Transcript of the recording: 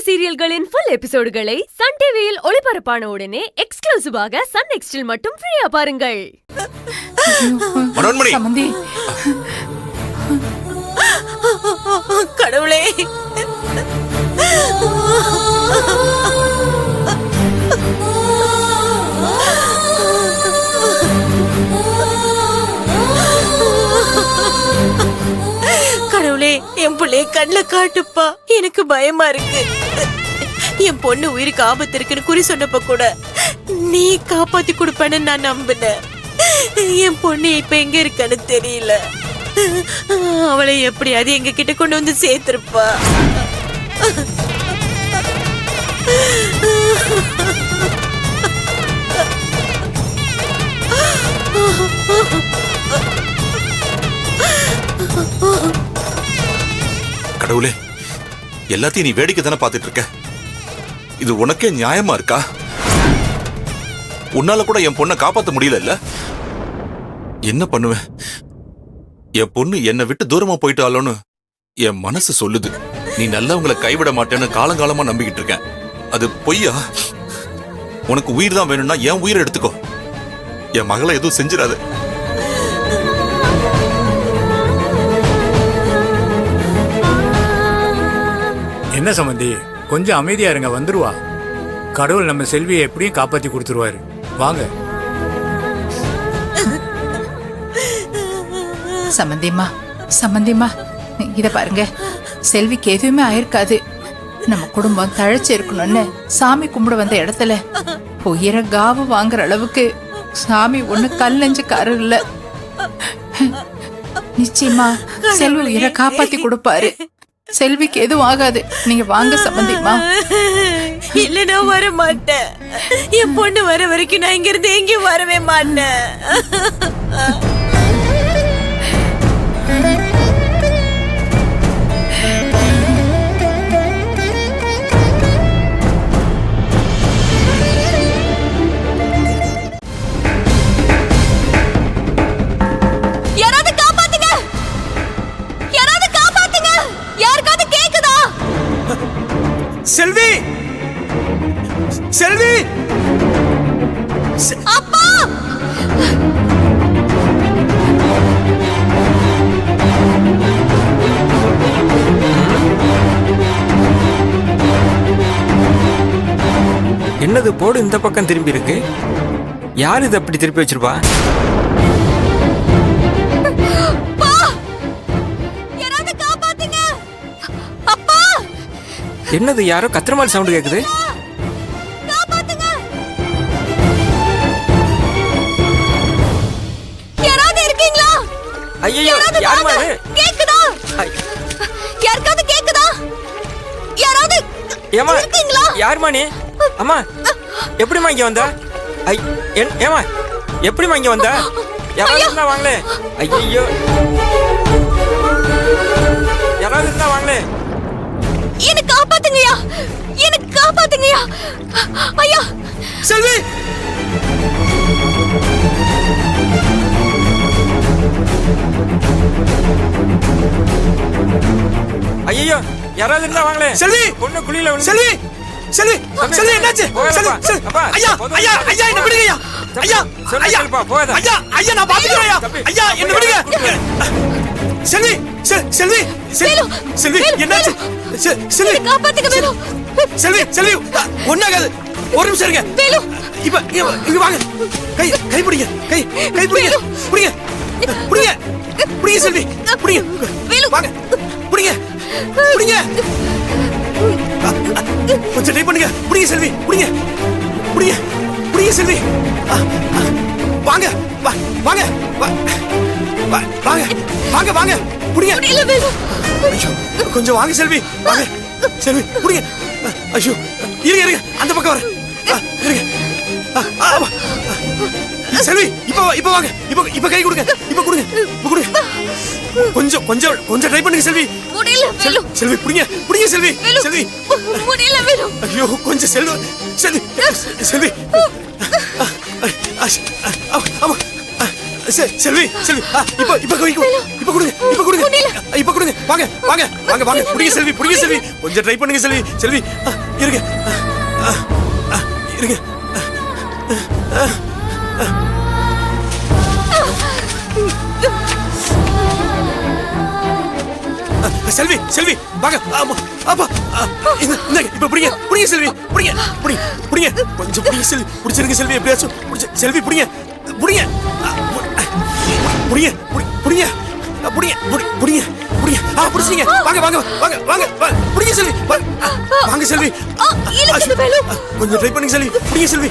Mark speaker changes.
Speaker 1: சீரியல்களின் full எபிசோடுகளை Sun டிவியில் ஒளிபரப்பான உடனே எக்ஸ்க்ளூசிவாக சன் நெக்ஸ்டில் மட்டும் ஃப்ரீயா பாருங்கள்.
Speaker 2: சமந்தி,
Speaker 3: கடவுளே, கடவுளே, என் பிள்ளைய கண்ணுல காட்டுப்பா. எனக்கு பயமா இருக்கு. என் பொண்ணு உயிருக்கு ஆபத்து இருக்குன்னு குறி சொன்னப்ப கூட நீ காப்பாத்தி கொடுப்பேன்னு நான் நம்பினேன். என் பொண்ணு இப்ப எங்க இருக்கான்னு தெரியல. அவளை எப்படியாவது எங்க கிட்ட கொண்டு வந்து சேர்த்திருப்பா.
Speaker 4: கடவுளே, எல்லாத்தையும் நீ வேடிக்கை தானே பார்த்துட்டு இருக்க. இது உனக்கே நியாயமா இருக்கா? உன்னால கூட என் பொண்ணை காப்பாற்ற முடியல இல்ல? என்ன பண்ணுவேன்? என் பொண்ணு என்னை விட்டு தூரமா போயிட்டாலோன்னு என் மனசு சொல்லுது. நீ நல்லவங்களை கைவிட மாட்டேன்னு காலங்காலமா நம்பிக்கிட்டு இருக்கேன். அது பொய்யா? உனக்கு உயிர் தான் வேணும்னா என் உயிரை எடுத்துக்கோ. என் மகளை எதுவும் செஞ்சிடாது.
Speaker 2: என்ன சம்பந்தி, கொஞ்சம் அமைதியா இருங்க, வந்துருவா. கடவுள் நம்ம செல்வியை எப்படியும் காப்பாத்தி கொடுத்துருவாரு. வாங்க.
Speaker 5: சம்பந்திமா, இத பாருங்க, செல்விக்கு எதுவுமே ஆயிருக்காது. நம்ம குடும்பம் தழைச்சு இருக்கணும்னு சாமி கும்பிட வந்த இடத்துல உயிரை காவு வாங்குற அளவுக்கு சாமி ஒண்ணு கல் நெஞ்சுக்காரர் இல்ல. நிச்சயமா செல்வி உயிரை காப்பாத்தி கொடுப்பாரு. செல்விக்கு எதுவும் ஆகாது. நீங்க வாங்க சம்பந்திமா.
Speaker 3: இல்ல, நான் வர மாட்டேன். என் பொண்ணு வர வரைக்கும் நான் இங்க இருந்து எங்கேயும் வரவே மாட்டேன்.
Speaker 6: செல்வி, செல்வி,
Speaker 3: அப்பா!
Speaker 6: என்னது போடு இந்த பக்கம் திரும்பி இருக்கு? யார் இது அப்படி திருப்பி வச்சிருப்பா? என்னது, யாரோ கத்துற மாதிரி சவுண்ட் கேக்குது.
Speaker 3: யாராவது இருக்கீங்களா?
Speaker 6: ஐயோ, யாருமா இது?
Speaker 3: கேக்குதா? யாருக்காவது கேக்குதா? யாராவது இருக்கீங்களா?
Speaker 6: யாருமா நீ? அம்மா, எப்படிமா இங்க வந்த? ஏமா, எப்படிமா இங்க வந்த? யாராவது இருந்தா வாங்களே. ஐயோ, யாராவது இருந்தா வாங்களே.
Speaker 3: எனக்கு காப்பாத்துங்கயா, எனக்கு காப்பாத்துங்கயா. ஐயா,
Speaker 6: செல்வி, ஐயோ, யாராவது இருந்தா வாங்களே. செல்வி, பொண்ணு குழியில விழுந்து. செல்வி, செல்வி, செல்வி, என்னாச்சு? ஐயா, ஐயா, ஐயா, என்ன விடுங்க. ஐயா, ஐயா, ஐயா, ஐயா, நான் பாத்துக்கிறேன். ஐயா, என்ன விடுங்க. செல்வி, செல்வி, செல்வி, என்னாச்சு? செல்வி,
Speaker 3: காப்பாத்துங்க வேலு.
Speaker 6: செல்வி, செல்வி, ஒண்ணாகாது. ஒரு நிமிஷம் இருங்க.
Speaker 3: வேலு,
Speaker 6: இப்ப இங்க வாங்க. கை பிடிங்க. கை பிடிங்க. பிடிங்க. பிடிங்க. பிடிங்க செல்வி. பிடிங்க.
Speaker 3: வேலு,
Speaker 6: வாங்க. பிடிங்க. பிடிங்க. கொஞ்சம் ட்ரை பண்ணுங்க. பிடிங்க செல்வி. பிடிங்க. பிடிங்க. பிடிங்க செல்வி. வாங்க. வாங்க. வாங்க. வாங்க. வாங்க. பிடிங்க.
Speaker 3: இல்ல வேலு.
Speaker 6: கொஞ்சம் வாங்க செல்வி. வாங்க. செல்வி, பிடிங்க. ஐயோ, இருங்க. அந்த பக்கம் வர. இருங்க. செல்வி, இப்ப வாங்க. இப்ப கை கொடுங்க. இப்ப கொடுங்க. கொஞ்சம் ட்ரை பண்ணுங்க செல்வி.
Speaker 3: முடியல வேலு.
Speaker 6: செல்வி, பிடிங்க செல்வி. செல்வி,
Speaker 3: முடியல வேலு.
Speaker 6: ஐயோ, கொஞ்சம் செல்வி. செல்வி செல்வி இப்ப கொடுங்க வாங்க புடிங்க செல்வி கொஞ்சம் ட்ரை பண்ணுங்க செல்வி இருங்க இருங்க செல்வி வாங்க அப்பா இந்தாங்க இப்ப புடிங்க செல்வி புடிங்க கொஞ்சம் புடிங்க செல்வி புடிச்சிருங்க செல்வி எப்படியாச்சும் செல்வி புடிங்க புடிச்சிங்க வாங்க புடிங்க செல்வி வாங்க செல்வி
Speaker 1: இழுக்குது வேலு.
Speaker 6: கொஞ்சம் ட்ரை பண்ணுங்க செல்வி புடிங்க செல்வி